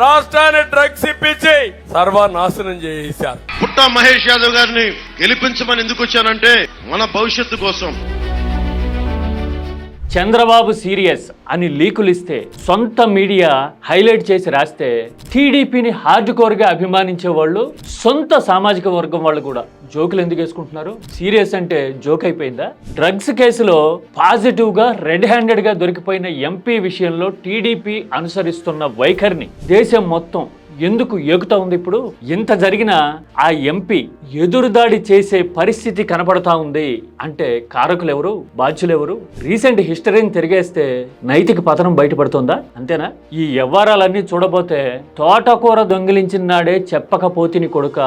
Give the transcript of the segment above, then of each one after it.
రాష్ట్రాన్ని డ్రగ్స్ ఇప్పించి సర్వనాశనం చేశారు. పుట్టా మహేష్ యాదవ్ గారిని గెలిపించమని ఎందుకు వచ్చానంటే మన భవిష్యత్తు కోసం. చంద్రబాబు సీరియస్ అని లీకులు ఇస్తే సొంత మీడియా హైలైట్ చేసి రాస్తే టీడీపీని హార్డ్ కోర్ గా అభిమానించే వాళ్ళు సొంత సామాజిక వర్గం వాళ్ళు కూడా జోకులు ఎందుకు వేసుకుంటున్నారు? సీరియస్ అంటే జోక్ అయిపోయిందా? డ్రగ్స్ కేసులో పాజిటివ్ గా రెడ్ హ్యాండెడ్ గా దొరికిపోయిన ఎంపీ విషయంలో టీడీపీ అనుసరిస్తున్న వైఖరిని దేశం మొత్తం ఎందుకు ఏకుతా ఉంది? ఇప్పుడు ఇంత జరిగినా ఆ ఎంపీ ఎదురుదాడి చేసే పరిస్థితి కనపడతా ఉంది అంటే కారకులు ఎవరు, బాధ్యులు ఎవరు? రీసెంట్ హిస్టరీని తిరిగేస్తే నైతిక పతనం బయటపడుతుందా? అంతేనా? ఈ వ్యవహారాలన్నీ చూడబోతే తోటకూర దొంగిలించిన నాడే చెప్పకపోతిని కొడుక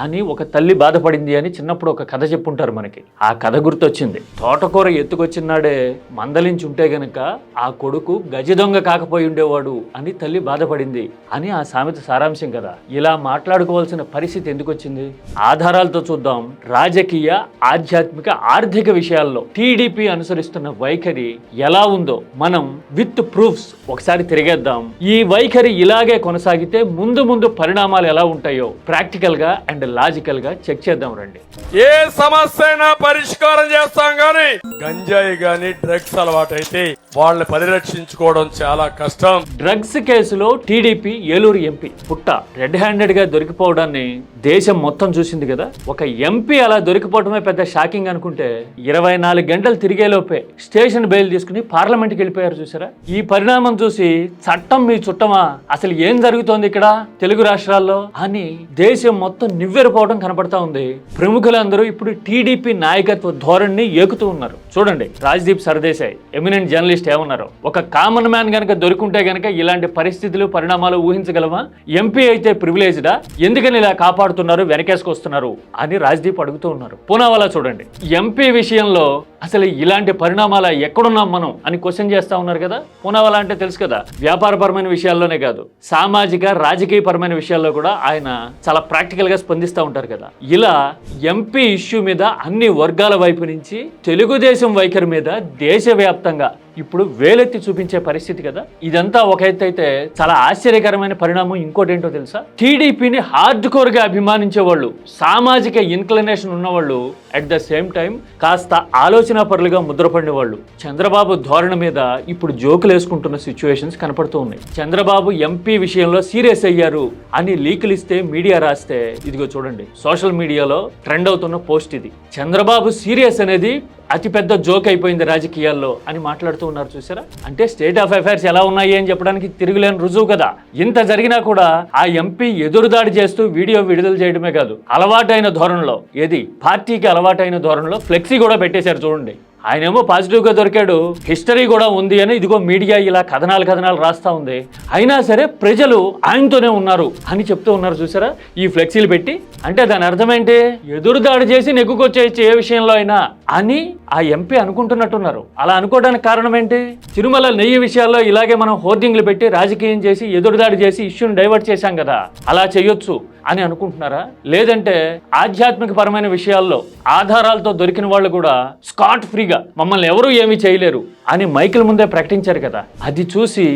అని ఒక తల్లి బాధపడింది అని చిన్నప్పుడు ఒక కథ చెప్పుంటారు మనకి. ఆ కథ గుర్తొచ్చింది. తోటకూర ఎత్తుకొచ్చిన నాడే మందలించి ఉంటే గనక ఆ కొడుకు గజ దొంగ కాకపోయి ఉండేవాడు అని తల్లి బాధపడింది అని ఆ సామెత సారాంశం కదా. ఇలా మాట్లాడుకోవాల్సిన పరిస్థితి ఎందుకు వచ్చింది? ఆధారాలతో చూద్దాం. రాజకీయ, ఆధ్యాత్మిక, ఆర్థిక విషయాల్లో టీడీపీ అనుసరిస్తున్న వైఖరి ఎలా ఉందో మనం విత్ ప్రూఫ్స్ ఒకసారి తిరిగేద్దాం. ఈ వైఖరి ఇలాగే కొనసాగితే ముందు ముందు పరిణామాలు ఎలా ఉంటాయో ప్రాక్టికల్ గా అండ్ లాజికల్ గా చెక్ చేద్దాం రండి. ఏ సమస్య అయినా పరిష్కారం చేస్తాం గాని గంజాయి గాని డ్రగ్స్ అలవాటైతే వాళ్ళని పరిరక్షించుకోవడం చాలా కష్టం. డ్రగ్స్ కేసులో టీడీపీ ఏలూరు ఎంపీ పుట్ట రెడ్ హ్యాండెడ్ గా దొరికిపోవడాన్ని దేశం మొత్తం చూసింది కదా. ఒక ఎంపీ అలా దొరికిపోవడమే పెద్ద షాకింగ్ అనుకుంటే 24 గంటలు తిరిగేలోపే స్టేషన్ బెయిల్ తీసుకుని పార్లమెంట్కి వెళ్ళిపోయారు. చూసారా? ఈ పరిణామం చూసి చట్టం మీ చుట్టమా, అసలు ఏం జరుగుతోంది ఇక్కడ తెలుగు రాష్ట్రాల్లో అని దేశం మొత్తం నివ్వెరపోవడం కనపడతా ఉంది. ప్రముఖులందరూ ఇప్పుడు టీడీపీ నాయకత్వ ధోరణిని ఏకుతూ ఉన్నారు. చూడండి, రాజ్దీప్ సర్దేశాయ్ ఎమినెంట్ జర్నలిస్ట్ ఏమన్నారు? ఒక కామన్ మ్యాన్ గనక దొరికింటే గనక ఇలాంటి పరిస్థితులు పరిణామాలు ఊహించగలమా? ఎంపీ అయితే ప్రివిలేజ్డా? ఎందుకని ఇలా కాపాడుతున్నారు, వెనకేసుకొస్తున్నారు అని రాజ్దీప్ అడుగుతూ ఉన్నారు. పూనావాలా చూడండి, ఎంపీ విషయంలో అసలు ఇలాంటి పరిణామాల ఎక్కడున్నాం మనం అని క్వశ్చన్ చేస్తా ఉన్నారు కదా. పూనావాలా అంటే తెలుసు కదా, వ్యాపారపరమైన విషయాల్లోనే కాదు సామాజిక రాజకీయ పరమైన విషయాల్లో కూడా ఆయన చాలా ప్రాక్టికల్ గా స్పందిస్తూ ఉంటారు కదా. ఇలా ఎంపీ ఇష్యూ మీద అన్ని వర్గాల వైపు నుంచి తెలుగుదేశం వైఖరి మీద దేశవ్యాప్తంగా ఇప్పుడు వేలెత్తి చూపించే పరిస్థితి కదా. ఇదంతా ఒక ఎత్తు అయితే చాలా ఆశ్చర్యకరమైన పరిణామం ఇంకోటి ఏంటో తెలుసా? టీడీపీని హార్డ్ కోర్ గా అభిమానించే వాళ్ళు, సామాజిక ఇన్క్లినేషన్ ఉన్నవాళ్ళు, అట్ ద సేమ్ టైం కాస్త ఆలోచన పరులుగా ముద్రపడిన వాళ్ళు చంద్రబాబు ధోరణి మీద ఇప్పుడు జోకులు వేసుకుంటున్న సిచ్యువేషన్స్ కనపడుతూ ఉన్నాయి. చంద్రబాబు ఎంపీ విషయంలో సీరియస్ అయ్యారు అని లీకులు ఇస్తే మీడియా రాస్తే ఇదిగో చూడండి, సోషల్ మీడియాలో ట్రెండ్ అవుతున్న పోస్ట్ ఇది. చంద్రబాబు సీరియస్ అనేది అతిపెద్ద జోక్ అయిపోయింది రాజకీయాల్లో అని మాట్లాడుతూ ఉన్నారు. చూసారా? అంటే స్టేట్ ఆఫ్ అఫైర్స్ ఎలా ఉన్నాయి అని చెప్పడానికి తిరుగులేని రుజువు కదా. ఇంత జరిగినా కూడా ఆ ఎంపీ ఎదురుదాడి చేస్తూ వీడియో విడుదల చేయడమే కాదు, అలవాటైన ధోరణిలో, ఏది పార్టీకి అలవాటైన ధోరణిలో ఫ్లెక్సీ కూడా పెట్టేశారు. చూడండి, ఆయనేమో పాజిటివ్ గా దొరికాడు, హిస్టరీ కూడా ఉంది అని ఇదిగో మీడియా ఇలా కథనాలు రాస్తా ఉంది. అయినా సరే ప్రజలు ఆయనతోనే ఉన్నారు అని చెప్తూ ఉన్నారు. చూసారా ఈ ఫ్లెక్సీలు పెట్టి? అంటే దాని అర్థం ఏంటి? ఎదురుదాడి చేసి నెగ్గుకొచ్చేయచ్చు ఏ విషయంలో అయినా అని ఆ ఎంపీ అనుకుంటున్నట్టున్నారు. అలా అనుకోవడానికి కారణం ఏంటి? తిరుమల నెయ్యి విషయాల్లో ఇలాగే మనం హోర్డింగ్లు పెట్టి రాజకీయం చేసి ఎదురుదాడి చేసి ఇష్యూని డైవర్ట్ చేశాం కదా, అలా చేయొచ్చు అని అనుకుంటున్నారా? లేదంటే ఆధ్యాత్మిక పరమైన విషయాల్లో ఆధారాలతో దొరికిన వాళ్ళు కూడా స్కాట్ ఫ్రీగా మమ్మల్ని ఎవరూ ఏమీ చేయలేరు అని మైకుల ముందే ప్రకటించారు కదా, అది చూసి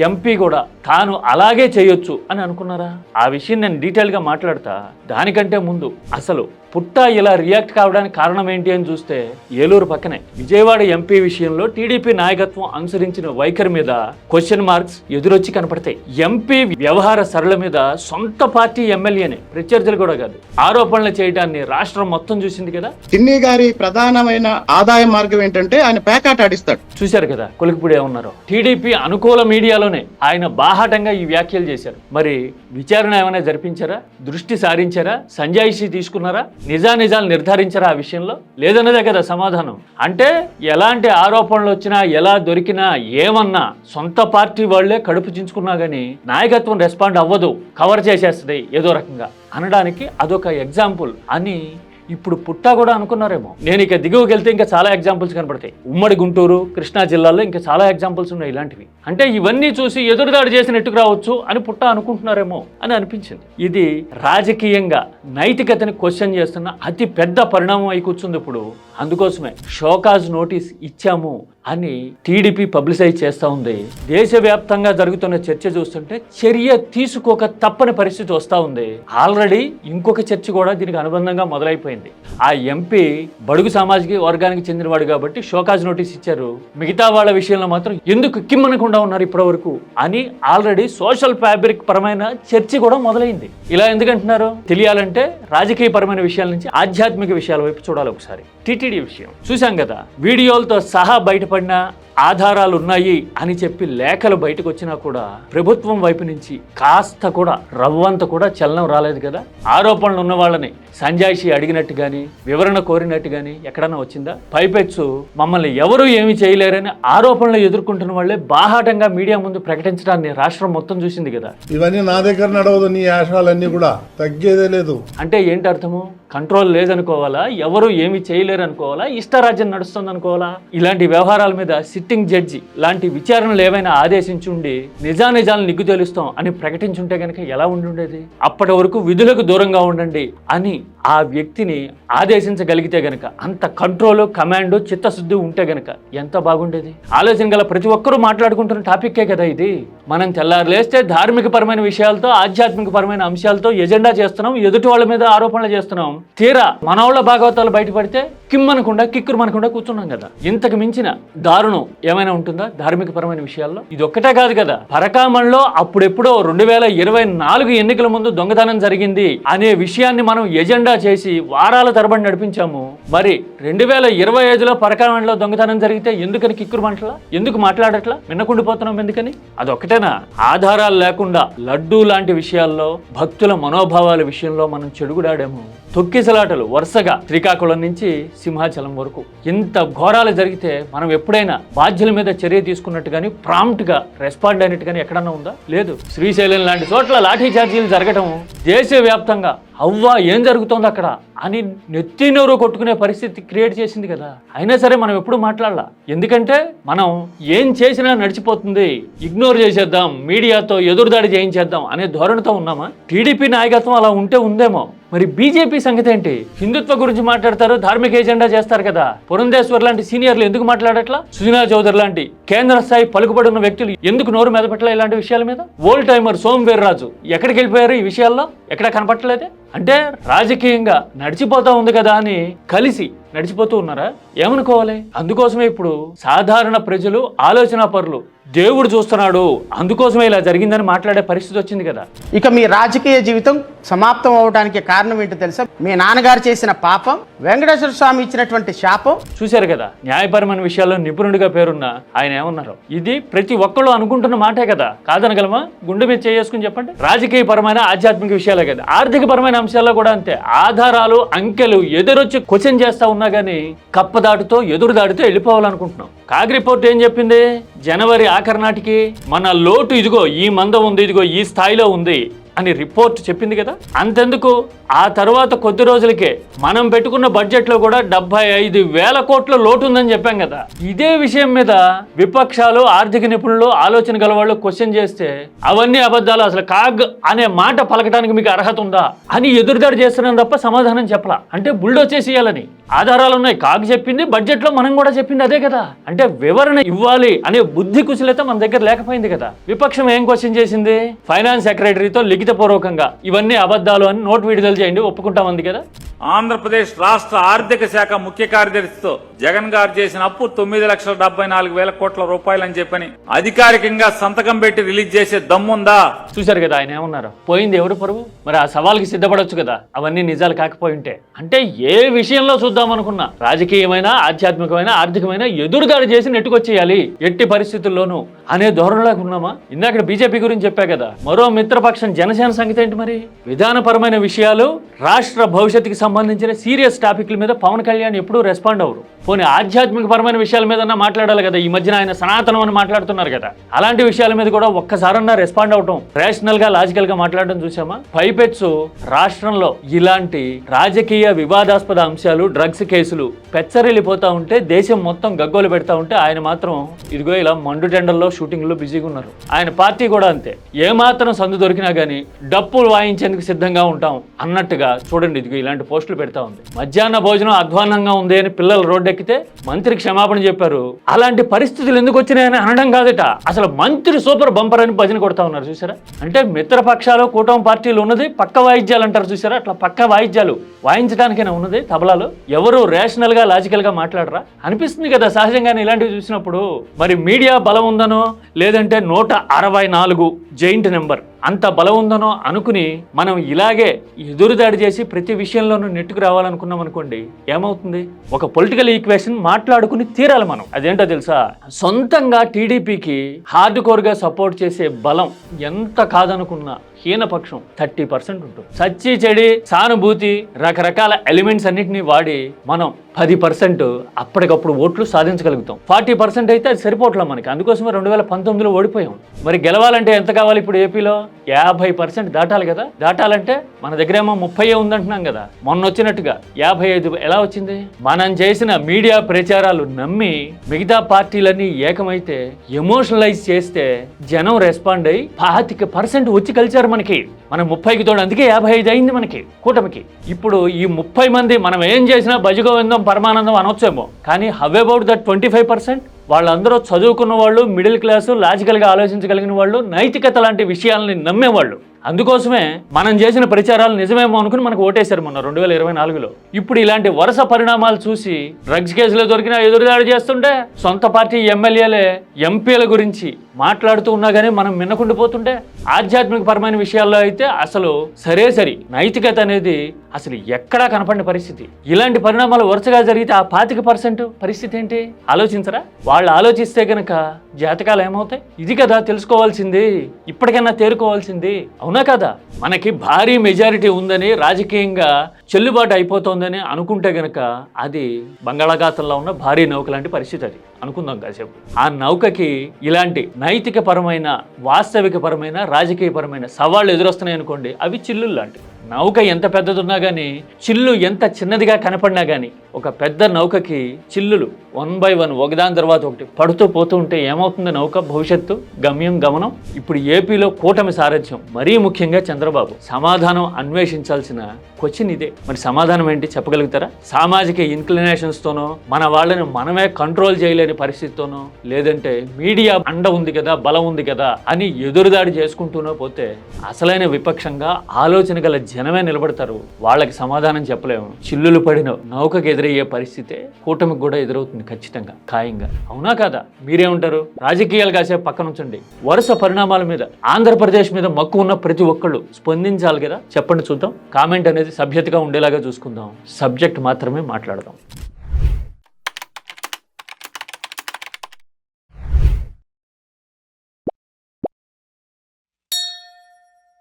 ఎంపీ కూడా తాను అలాగే చేయొచ్చు అని అనుకున్నారా? ఆ విషయం నేను డీటెయిల్ గా మాట్లాడతా. దానికంటే ముందు అసలు పుట్ట ఇలా రియాక్ట్ కావడానికి కారణం ఏంటి అని చూస్తే ఏలూరు పక్కనే విజయవాడ ఎంపీ విషయంలో టీడీపీ నాయకత్వం అనుసరించిన వైఖరి మీద క్వశ్చన్ మార్క్స్ ఎదురొచ్చి కనపడతాయి. ఎంపీ వ్యవహార సరళ మీద సొంత పార్టీ ఎమ్మెల్యేనే, ప్రత్యర్థులు కూడా కాదు, ఆరోపణలు చేయడాన్ని రాష్ట్రం మొత్తం చూసింది కదా. తిన్ని గారి ప్రధానమైన ఆదాయ మార్గం ఏంటంటే ఆయన పేకాట ఆడిస్తాడు. చూశారు కదా కొలికిపూడి ఏమన్నారో. టీడీపీ అనుకూల మీడియాలోనే ఆయన బాహాటంగా ఈ వ్యాఖ్యలు చేశారు. మరి విచారణ ఏమైనా జరిపించారా? దృష్టి సారించారా? సంజాయిషీ తీసుకున్నారా? నిజాలు నిర్ధారించారా ఆ విషయంలో? లేదన్నదే కదా సమాధానం. అంటే ఎలాంటి ఆరోపణలు వచ్చినా, ఎలా దొరికినా, ఏమన్నా సొంత పార్టీ వాళ్లే కడుపు చించుకున్నా గానీ నాయకత్వం రెస్పాండ్ అవ్వదు, కవర్ చేసేస్తుంది ఏదో రకంగా అనడానికి అదొక ఎగ్జాంపుల్ అని ఇప్పుడు పుట్టా కూడా అనుకున్నారేమో. నేను ఇక దిగువకి వెళ్తే ఇంకా చాలా ఎగ్జాంపుల్స్ కనపడతాయి. ఉమ్మడి గుంటూరు, కృష్ణా జిల్లాలో ఇంకా చాలా ఎగ్జాంపుల్స్ ఉన్నాయి ఇలాంటివి. అంటే ఇవన్నీ చూసి ఎదురుదాడి చేసినట్టుకు రావచ్చు అని పుట్టా అనుకుంటున్నారేమో అని అనిపించింది. ఇది రాజకీయంగా నైతికతని క్వశ్చన్ చేస్తున్న అతి పెద్ద పరిణామం అయి కూర్చుంది ఇప్పుడు. అందుకోసమే షోకాజ్ నోటీస్ ఇచ్చాము అని టీడీపీ పబ్లిసైజ్ చేస్తూ ఉంది. దేశవ్యాప్తంగా జరుగుతున్న చర్చ చూస్తుంటే చర్య తీసుకోక తప్పని పరిస్థితి వస్తూ ఉంది. ఆల్రెడీ ఇంకొక చర్చ కూడా దీనికి అనుబంధంగా మొదలైపోయింది. ఆ ఎంపీ బడుగు సామాజిక వర్గానికి చెందినవాడు కాబట్టి షోకాజ్ నోటీస్ ఇచ్చారు, మిగతా వాళ్ళ విషయంలో మాత్రం ఎందుకు కిమ్మనకుండా ఉన్నారు ఇప్పటి వరకు అని ఆల్రెడీ సోషల్ ఫ్యాబ్రిక్ పరమైన చర్చ కూడా మొదలైంది. ఇలా ఎందుకంటున్నారు తెలియాలంటే రాజకీయ పరమైన విషయాల నుంచి ఆధ్యాత్మిక విషయాల వైపు చూడాలి. ఒకసారి టీటీడీ విషయం చూసాం కదా, వీడియోలతో సహా బయటపడిన ఆధారాలు ఉన్నాయి అని చెప్పి లేఖలు బయటకు వచ్చినా కూడా ప్రభుత్వం వైపు నుంచి కాస్త కూడా రవ్వంత కూడా చలనం రాలేదు కదా. ఆరోపణలు ఉన్న వాళ్ళని సంజాయిషి అడిగినట్టు గాని వివరణ కోరినట్టు గాని ఎక్కడన్నా వచ్చిందా? పైపెచ్చు మమ్మల్ని ఎవరు ఏమీ చేయలేరని ఆరోపణలు ఎదుర్కొంటున్న వాళ్ళే బాహాటంగా మీడియా ముందు ప్రకటించడాన్ని రాష్ట్రం మొత్తం చూసింది కదా. ఇవన్నీ నా దగ్గర నడవదు, నీ ఆశాలన్నీ కూడా తగ్గేదే లేదు. అంటే ఏంటి అర్థము? కంట్రోల్ లేదనుకోవాలా, ఎవరు ఏమి చేయలేరు అనుకోవాలా, ఇష్టరాజ్యం నడుస్తుంది అనుకోవాలా? ఇలాంటి వ్యవహారాల మీద సిట్టింగ్ జడ్జి లాంటి విచారణలు ఏమైనా ఆదేశించుండి నిజానిజాలను నిగ్గు తేలుస్తాం అని ప్రకటించుంటే గనక ఎలా ఉండుండేది? అప్పటి వరకు విధులకు దూరంగా ఉండండి అని ఆ వ్యక్తిని ఆదేశించగలిగితే గనక, అంత కంట్రోల్ కమాండ్ చిత్తశుద్ధి ఉంటే గనక ఎంత బాగుండేది? ఆలోచన గల ప్రతి ఒక్కరూ మాట్లాడుకుంటున్న టాపిక్కే కదా ఇది. మనం తెల్లారు లేస్తే ధార్మిక పరమైన విషయాలతో ఆధ్యాత్మిక పరమైన అంశాలతో ఎజెండా చేస్తున్నాం, ఎదుటి వాళ్ళ మీద ఆరోపణలు చేస్తున్నాం. తీరా మనోళ్ళ భాగవతాలు బయటపడితే కిమ్మనకుండా కిక్కురు మనకుండా కూర్చున్నాం కదా. ఇంతకు మించిన దారుణం ఏమైనా ఉంటుందా ధార్మిక పరమైన విషయాల్లో? ఇది ఒక్కటే కాదు కదా, పరకామణలో అప్పుడెప్పుడో 2024 ఎన్నికల ముందు దొంగతనం జరిగింది అనే విషయాన్ని మనం ఎజెండా చేసి వారాల తరబడి నడిపించాము. మరి 2025లో పరకామణలో దొంగతనం జరిగితే ఎందుకని కిక్కురు మంటలా, ఎందుకు మాట్లాడట్లా, వినకుండిపోతున్నాం ఎందుకని? అదొక్కటేనా? ఆధారాలు లేకుండా లడ్డూ లాంటి విషయాల్లో భక్తుల మనోభావాల విషయంలో మనం చెడుగుడాడాము. తొక్కిసలాటలు వరుసగా శ్రీకాకుళం నుంచి సింహాచలం వరకు ఇంత ఘోరాలు జరిగితే మనం ఎప్పుడైనా బాధ్యుల మీద చర్య తీసుకున్నట్టు కానీ ప్రాంప్ట్ గా రెస్పాండ్ అయినట్టు కానీ ఎక్కడన్నా ఉందా? లేదు. శ్రీశైలం లాంటి చోట్ల లాఠీ చార్జీలు జరగటం దేశవ్యాప్తంగా అవ్వా ఏం జరుగుతోంది అక్కడ అని నెత్తినోరు కొట్టుకునే పరిస్థితి క్రియేట్ చేసింది కదా. అయినా సరే మనం ఎప్పుడు మాట్లాడాల, ఎందుకంటే మనం ఏం చేసినా నడిచిపోతుంది, ఇగ్నోర్ చేసేద్దాం, మీడియాతో ఎదురుదాడి చేయించేద్దాం అనే ధోరణితో ఉన్నామా? టీడీపీ నాయకత్వం అలా ఉంటే ఉందేమో. మరి బీజేపీ సంగతి ఏంటి? హిందుత్వ గురించి మాట్లాడతారు, ధార్మిక ఎజెండా చేస్తారు కదా. పురంధేశ్వర్ లాంటి సీనియర్లు ఎందుకు మాట్లాడట్లా? సుజనా చౌదరి లాంటి కేంద్ర స్థాయి పలుకుబడి ఉన్న వ్యక్తులు ఎందుకు నోరు మెదపట్లా ఇలాంటి విషయాల మీద? ఓల్డ్ టైమర్ సోమవీర్రాజు ఎక్కడికి వెళ్ళిపోయారు ఈ విషయాల్లో? ఎక్కడా కనపట్టలేదే. అంటే రాజకీయంగా నడిచిపోతా ఉంది కదా అని కలిసి నడిచిపోతూ ఉన్నారా? ఏమనుకోవాలి? అందుకోసమే ఇప్పుడు సాధారణ ప్రజలు, ఆలోచన పరులు, దేవుడు చూస్తున్నాడు అందుకోసమే ఇలా జరిగిందని మాట్లాడే పరిస్థితి వచ్చింది కదా. ఇక మీ రాజకీయ జీవితం సమాప్తం అవడానికి కారణం ఏంటో తెలుసా? మీ నాన్నగారు చేసిన పాపం, వెంకటేశ్వర స్వామి ఇచ్చినటువంటి శాపం. చూశారు కదా, న్యాయపరమైన విషయాల్లో నిపుణుడిగా పేరున్న ఆయన ఏమన్నారు? ఇది ప్రతి ఒక్కళ్ళు అనుకుంటున్న మాటే కదా, కాదనగలమా? గుండె మీద చేసుకుని చెప్పండి. రాజకీయ పరమైన ఆధ్యాత్మిక విషయాలే కదా, ఆర్థిక పరమైన అంశాల్లో కూడా అంతే. ఆధారాలు అంకెలు ఎదురొచ్చి క్వశ్చన్ చేస్తా ఉన్నా గానీ కప్పదాటుతో ఎదురు దాడితో వెళ్ళిపోవాలనుకుంటున్నాం. కాగ్ రిపోర్ట్ ఏం చెప్పింది? జనవరి ఆఖరి నాటికి మన లోటు ఇదిగో ఈ మందం ఉంది, ఇదిగో ఈ స్థాయిలో ఉంది అని రిపోర్ట్ చెప్పింది కదా. అంతెందుకు, ఆ తర్వాత కొద్ది రోజులకే మనం పెట్టుకున్న బడ్జెట్లో కూడా 75,000 కోట్ల లోటు ఉందని చెప్పాం కదా. ఇదే విషయం మీద విపక్షాలు, ఆర్థిక నిపుణులు, ఆలోచన గలవాళ్ళు క్వశ్చన్ చేస్తే అవన్నీ అబద్ధాలు, అసలు కాగ్ అనే మాట పలకడానికి మీకు అర్హత ఉందా అని ఎదురుదాడి చేస్తున్నాం తప్ప సమాధానం చెప్పలా. అంటే బుల్డోజ్ చేసేయాలని ఆధారాలు ఉన్నాయి. కాగ్ చెప్పింది, బడ్జెట్లో మనం కూడా చెప్పింది అదే కదా. అంటే వివరణ ఇవ్వాలి అనే బుద్ధి కుశలత మన దగ్గర లేకపోయింది కదా. విపక్షం ఏం క్వశ్చన్ చేసింది? ఫైనాన్స్ సెక్రటరీతో లిఖితపూర్వకంగా ఇవన్నీ అబద్ధాలు అని నోట్ విడుదల చేయండి, ఒప్పుకుంటామంది కదా. ఆంధ్రప్రదేశ్ రాష్ట్ర ఆర్థిక శాఖ ముఖ్య కార్యదర్శితో జగన్ గారు చేసిన అప్పు 9,74,000 కోట్ల రూపాయలు అని చెప్పని అధికారికంగా సంతకం పెట్టి రిలీజ్ చేసే దమ్ముందా? చూశారు కదా ఆయన ఏమన్నారు? పోయింది ఎవరు పరువు? మరి ఆ సవాల్కి సిద్ధపడొచ్చు కదా అవన్నీ నిజాలు కాకపోయి ఉంటే. అంటే ఏ విషయంలో చూద్దాం అనుకున్నా రాజకీయమైన, ఆధ్యాత్మికమైన, ఆర్థికమైన ఎదురుదాడి చేసి నెట్టుకొచ్చేయాలి ఎట్టి పరిస్థితుల్లోనూ అనే ధోరణిలోకి ఉన్నామా? ఇందాక బీజేపీ గురించి చెప్పా కదా, మరో మిత్రపక్షం జనసేన సంగతి ఏంటి? మరి విధానపరమైన విషయాలు, రాష్ట్ర భవిష్యత్తుకి సంబంధించిన సీరియస్ టాపిక్ల మీద పవన్ కళ్యాణ్ ఎప్పుడూ రెస్పాండ్ అవ్వరు. పోనీ ఆధ్యాత్మిక పరమైన విషయాల మీద మాట్లాడాలి కదా. ఈ మధ్యన ఆయన సనాతనం అని మాట్లాడుతున్నారు కదా, అలాంటి విషయాల మీద కూడా ఒక్కసారన్నా రెస్పాండ్ అవటం, రేషనల్ గా, లాజికల్ గా మాట్లాడడం చూసామా? పైపెచ్చు రాష్ట్రంలో ఇలాంటి రాజకీయ వివాదాస్పద అంశాలు, డ్రగ్స్ కేసులు పెచ్చరిల్లిపోతా ఉంటే, దేశం మొత్తం గగ్గోలు పెడతా ఉంటే ఆయన మాత్రం ఇదిగో ఇలా మండు టెండర్లో, షూటింగ్లో బిజీగా ఉన్నారు. ఆయన పార్టీ కూడా అంతే. ఏమాత్రం సందు దొరికినా గానీ డప్పులు వాయించేందుకు సిద్ధంగా ఉంటాం అన్న అన్నట్టుగా చూడండి, ఇదిగో ఇలాంటి పోస్టులు పెడతా ఉంది. మధ్యాహ్న భోజనం అధ్వాన్నంగా ఉంది అని పిల్లలు రోడ్డెక్కితే మంత్రి క్షమాపణ చెప్పారు. అలాంటి పరిస్థితులు ఎందుకు వచ్చినాయని అనడం కాదట, అసలు మంత్రి సూపర్ బంపర్ అని భజన కొడతా ఉన్నారు. చూసారా? అంటే మిత్రపక్షాలు కూటమి పార్టీలు ఉన్నది పక్క వాయిద్యాలు అంటారు చూసారా, అట్లా పక్క వాయిద్యాలు వాయించడానికైనా ఉన్నది తబలాలు. ఎవరు రేషనల్ గా లాజికల్ గా మాట్లాడరా అనిపిస్తుంది కదా సహజంగానే ఇలాంటివి చూసినప్పుడు. మరి మీడియా బలం ఉందనో లేదంటే 164 జైంట్ నెంబర్ అంత బలం ఉందనో అనుకుని మనం ఇలాగే ఎదురుదాడి చేసి ప్రతి విషయంలోనూ నెట్టుకు రావాలనుకున్నాం అనుకోండి, ఏమవుతుంది? ఒక పొలిటికల్ ఈక్వేషన్ మాట్లాడుకుని తీరాలి మనం. అదేంటో తెలుసా? సొంతంగా టీడీపీకి హార్డ్ కోర్ గా సపోర్ట్ చేసే బలం ఎంత కాదనుకున్నా హీనపక్షం 30% ఉంటుంది. సచ్చి చెడి సానుభూతి రకరకాల ఎలిమెంట్స్ అన్నిటినీ వాడి మనం 10% అప్పటికప్పుడు ఓట్లు సాధించగలుగుతాం. 40% అయితే అది సరిపోట్లా మనకి. అందుకోసమే 2019లో ఓడిపోయాం. మరి గెలవాలంటే ఎంత కావాలి? ఇప్పుడు ఏపీలో 50% దాటాలి కదా. దాటాలంటే మన దగ్గరేమో 30 ఉందంటున్నాం కదా. మొన్న వచ్చినట్టుగా 55 ఎలా వచ్చింది? మనం చేసిన మీడియా ప్రచారాలు నమ్మి మిగతా పార్టీలన్నీ ఏకమైతే ఎమోషనలైజ్ చేస్తే జనం రెస్పాండ్ అయ్యి 25% వచ్చి కలిచారు మనకి. మనం 30కి తోడు, అందుకే 55 అయింది మనకి కూటమికి. ఇప్పుడు ఈ 30 మంది మనం ఏం చేసినా భజగోవిందం పరమానందం అనొచ్చేమో, కానీ హౌ అబౌట్ దట్ 25%? వాళ్ళందరూ చదువుకున్న వాళ్ళు, మిడిల్ క్లాసు, లాజికల్గా ఆలోచించగలిగిన వాళ్ళు, నైతికత లాంటి విషయాలని నమ్మేవాళ్ళు. అందుకోసమే మనం చేసిన ప్రచారాలు నిజమేమో అనుకుని మనకు ఓటేశారు మొన్న 2024లో. ఇప్పుడు ఇలాంటి వరుస పరిణామాలు చూసి డ్రగ్స్ కేసులో దొరికినా ఎదురుదాడి చేస్తుంటే, సొంత పార్టీ ఎమ్మెల్యేలే ఎంపీల గురించి మాట్లాడుతూ ఉన్నా కానీ మనం మిన్నకుండిపోతుంటే, ఆధ్యాత్మిక పరమైన విషయాల్లో అయితే అసలు సరి నైతికత అనేది అసలు ఎక్కడా కనపడిన పరిస్థితి. ఇలాంటి పరిణామాలు వరుసగా జరిగితే ఆ 25% పరిస్థితి ఏంటి? ఆలోచించరా? వాళ్ళు ఆలోచిస్తే గనక జాతకాలు ఏమవుతాయి? ఇది కదా తెలుసుకోవాల్సింది, ఇప్పటికైనా తేరుకోవాల్సింది. అవునా కదా? మనకి భారీ మెజారిటీ ఉందని, రాజకీయంగా చెల్లుబాటు అయిపోతుందని అనుకుంటే గనక అది బంగాళాఖాతంలో ఉన్న భారీ నౌక లాంటి పరిస్థితి. అది అనుకుందాం కాసేపు. ఆ నౌకకి ఇలాంటి నైతిక పరమైన, వాస్తవిక పరమైన, రాజకీయ పరమైన సవాళ్ళు ఎదురొస్తున్నాయి అనుకోండి, అవి చిల్లులు లాంటివి. నౌక ఎంత పెద్దదున్నా కానీ, చిల్లు ఎంత చిన్నదిగా కనపడినా కానీ, ఒక పెద్ద నౌకకి చిల్లులు 1 by 1 ఒకదాని తర్వాత ఒకటి పడుతూ పోతూ ఉంటే ఏమవుతుంది నౌక భవిష్యత్తు, గమనం. ఇప్పుడు ఏపీలో కూటమి సారథ్యం, మరీ ముఖ్యంగా చంద్రబాబు సమాధానం అన్వేషించాల్సిన క్వశ్చన్ ఇదే. మరి సమాధానం ఏంటి చెప్పగలుగుతారా? సామాజిక ఇన్క్లినేషన్స్తోనో, మన వాళ్ళని మనమే కంట్రోల్ చేయలేని పరిస్థితితోనో, లేదంటే మీడియా అండ ఉంది కదా, బలం ఉంది కదా అని ఎదురుదాడి చేసుకుంటూనో పోతే అసలైన విపక్షంగా ఆలోచన గల జనమే నిలబడతారు. వాళ్ళకి సమాధానం చెప్పలేము. చిల్లులు పడిన నౌకకి ఎదురయ్యే పరిస్థితే కూటమికి కూడా ఎదురవుతుంది ఖచ్చితంగా, ఖాయంగా. అవునా కాదా? మీరేమంటారు? రాజకీయాలు కాసేపు పక్కన ఉంచండి. వరుస పరిణామాల మీద, ఆంధ్రప్రదేశ్ మీద మక్కువ ఉన్న ప్రతి ఒక్కళ్ళు స్పందించాలి కదా. చెప్పండి చూద్దాం. కామెంట్ అనేది సభ్యతగా ఉండేలాగా చూసుకుందాం. సబ్జెక్ట్ మాత్రమే మాట్లాడదాం.